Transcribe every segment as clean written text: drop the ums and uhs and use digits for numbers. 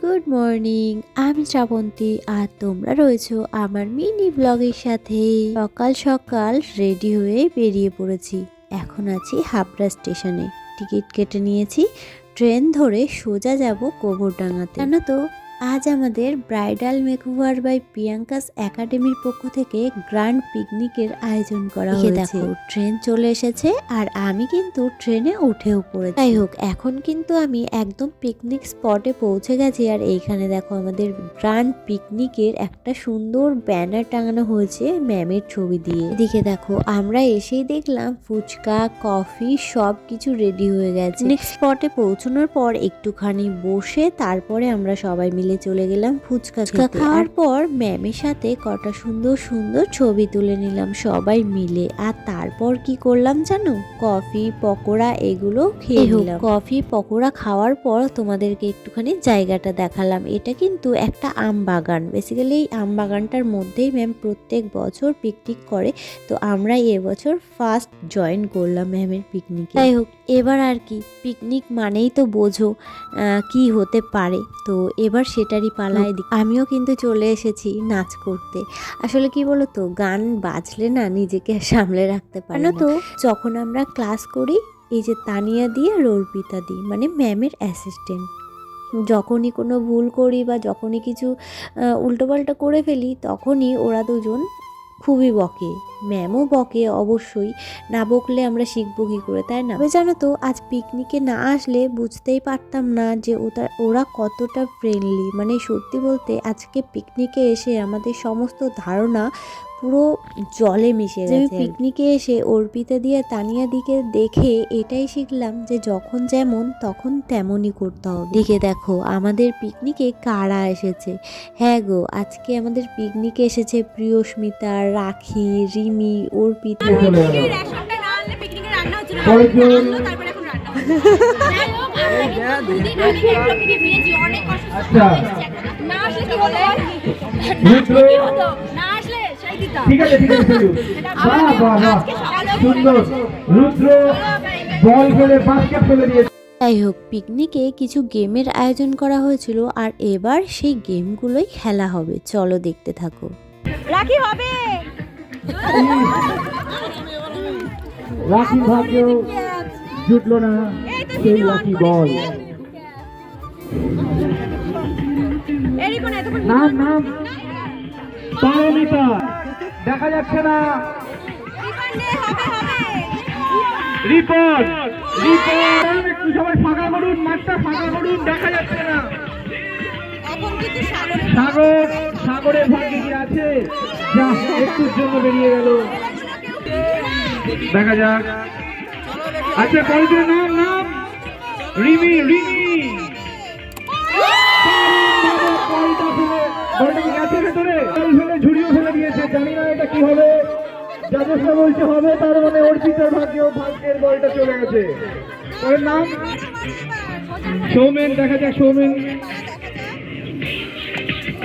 Good morning. আমি শ্রাবন্তী আর তোমরা রয়েছো আমার মিনি ব্লগের সাথে। সকাল সকাল রেডি হয়ে বেরিয়ে পড়েছি। এখন আছি হাবড়া স্টেশনে, টিকিট কেটে নিয়েছি। ট্রেন ধরে সোজা যাব গোবরডাঙ্গাতে। জানো তো আজ আমাদের ব্রাইডাল মেকওভার বাই প্রিয়াঙ্কাস একাডেমির পক্ষ থেকে গ্র্যান্ড পিকনিকের আয়োজন করা হয়েছে। দেখো ট্রেন চলে এসেছে আর আমি কিন্তু ট্রেনে উঠেও পড়েছি। যাই হোক, এখন কিন্তু আমি একদম পিকনিক স্পটে পৌঁছে গেছি। আর এইখানে দেখো আমাদের গ্র্যান্ড পিকনিকের একটা সুন্দর ব্যানার টাঙানো হয়েছে ম্যামের ছবি দিয়ে। এদিকে দেখো আমরা এসেই দেখলাম ফুচকা কফি সব কিছু রেডি হয়ে গেছে। নেক্সট স্পটে পৌঁছানোর পর একটুখানি বসে তারপরে আমরা সবাই মিলে চলে গেলাম ফুচকা খেতে। খাওয়ার পর ম্যামের সাথে কটা সুন্দর সুন্দর ছবি তুলে নিলাম সবাই মিলে। আর তারপর কি করলাম জানো, কফি পকোড়া এগুলো খেয়ে নিলাম। কফি পকোড়া খাওয়ার পর তোমাদেরকে একটুখানি জায়গাটা দেখালাম। এটা কিন্তু একটা আম বাগান। বেসিক্যালি এই আম বাগানটার মধ্যেই ম্যাম প্রত্যেক বছর পিকনিক করে। তো আমরা এবছর ফার্স্ট জয়েন করলাম ম্যামের পিকনিকে। যাই হোক, এবার আর কি পিকনিক মানেই তো বোঝো কি হতে পারে। তো এবার সেটারই পালায় দিই। আমিও কিন্তু চলে এসেছি নাচ করতে। আসলে কি বলতো, গান বাজলে না নিজেকে সামলে রাখতে পারি না। তো যখন আমরা ক্লাস করি, এই যে তানিয়া দি আর অর্পিতা দি মানে ম্যামের অ্যাসিস্ট্যান্ট, যখনই কোনো ভুল করি বা যখনই কিছু উল্টোপাল্টা করে ফেলি তখনই ওরা দুজন খুবই বকে। ম্যামও বকে অবশ্যই, না বকলে আমরা শিখবো কী করে, তাই না? জানো তো আজ পিকনিকে না আসলে বুঝতেই পারতাম না যে ওরা কতটা ফ্রেন্ডলি। মানে সত্যি বলতে আজকে পিকনিকে এসে আমাদের সমস্ত ধারণা পুরো জলে মিশে গেছে। পিকনিকে এসে অর্পিতা দিয়ে তানিয়া দিকে দেখে এটাই শিখলাম যে যখন যেমন তখন তেমনই করতে হবে। দিকে দেখো আমাদের পিকনিকে কারা এসেছে। হ্যাঁ গো, আজকে আমাদের পিকনিকে এসেছে প্রিয়স্মিতা, রাখি, রিমি, অর্পিতা। ঠিক আছে বাহ বাহ বাহ, সুন্দর। রুদ্র বল ফেলে বাস্কেট ফেলে দিয়েছে। যাই হোক, পিকনিকে কিছু গেমের আয়োজন করা হয়েছিল আর এবার সেই গেমগুলোই খেলা হবে। চলো দেখতে থাকো। রাখি হবে, রাখি ভাগ্যেও জুটলো না সেই লাকি বল। নাম নাম পারমিতা, দেখা যাচ্ছে না। রিপোর্ট রিপোর্ট, একটু সবাই ফাঁকা করুন, মাঠটা ফাঁকা করুন, দেখা যাচ্ছে না। সাগর, সাগরের ভাগ্যে কি আছে? যা একটুর জন্য বেরিয়ে গেল, দেখা যাক। আচ্ছা কয়েকজন নাম নাম রিমি, রিমি বলটা কি গেছে ভেতরে, ফেলে ঝুড়িও ফেলে দিয়েছে। জানি না এটা কি হবে, জাজেসরা বলছে হবে, তার মানে অর্পিতার ভাগ্যেও ভাগ্যের বলটা চলে গেছে। ওর নাম সৌমেন, দেখা যাক সৌমেন।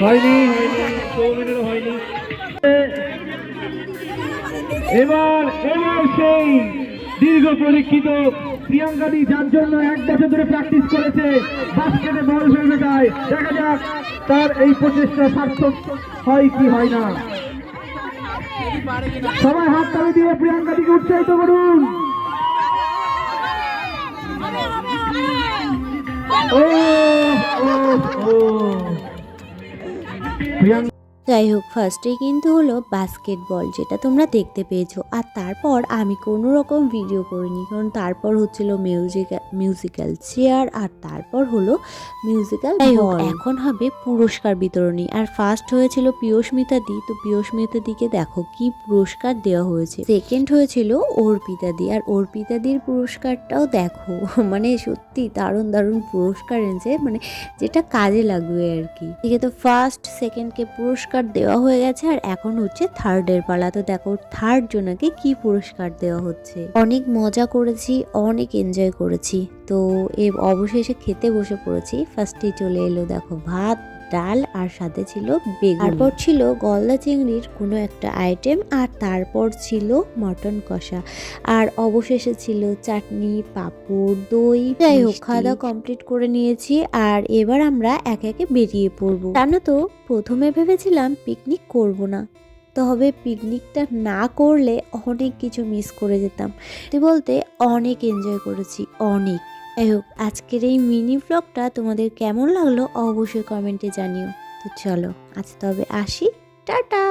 হয়নি, সৌমেনেরও হয়নি। এবার এবার সেই দীর্ঘ প্রতীক্ষিত প্রিয়াঙ্কা দি, যার জন্য এক বছর ধরে প্র্যাকটিস করেছে বাস্কেটে বল ফেলবে, তাই দেখা যাক তার এই প্রচেষ্টা সার্থক হয় কি হয় না। সবাই হাত তালি দিয়ে প্রিয়াঙ্কা দিকে উৎসাহিত করুন। ও প্রিয়াঙ্কা। যাই হোক, ফার্স্টেই কিন্তু হলো বাস্কেটবল, যেটা তোমরা দেখতে পেয়েছো। আর তারপর আমি কোনো রকম ভিডিও করিনি, কারণ তারপর হচ্ছিল মিউজিক্যাল চেয়ার, আর তারপর হলো মিউজিক্যাল বল। এখন হবে পুরস্কার বিতরণী। আর ফার্স্ট হয়েছিল প্রিয়স্মিতা দি। তো প্রিয়স্মিতা দিকে দেখো কি পুরস্কার দেওয়া হয়েছে। সেকেন্ড হয়েছিল অর্পিতা দি, আর অর্পিতা দির পুরস্কারটাও দেখো, মানে সত্যি দারুণ দারুণ পুরস্কার এনেছে, মানে যেটা কাজে লাগবে আর কি। এদিকে তো ফার্স্ট সেকেন্ডকে পুরস্কার দেওয়া হয়ে গেছে, আর এখন হচ্ছে থার্ডের পালা। তো দেখো থার্ড জনকে কি পুরস্কার দেওয়া হচ্ছে। অনেক মজা করেছি, অনেক এনজয় করেছি। তো অবশেষে খেতে বসে পড়েছি। ফার্স্টে চলে এলো দেখো ভাত, ডাল আর সাথে ছিল বেগুন। তারপর ছিল গলদা চিংড়ির কোনো একটা আইটেম, আর তারপর ছিল মটন কষা, আর অবশেষে ছিল চাটনি, পাঁপড়, দই। যাই হোক, খাওয়া দাওয়া কমপ্লিট করে নিয়েছি, আর এবার আমরা একে একে বেরিয়ে পড়বো। জানো তো, প্রথমে ভেবেছিলাম পিকনিক করব না, তবে পিকনিকটা না করলে অনেক কিছু মিস করে যেতাম। বলতে অনেক এনজয় করেছি, অনেক। যাই হোক, আজকের এই মিনি ব্লগটা তোমাদের কেমন লাগলো অবশ্যই কমেন্টে জানিও। তো চলো আজ তবে আসি, টাটা।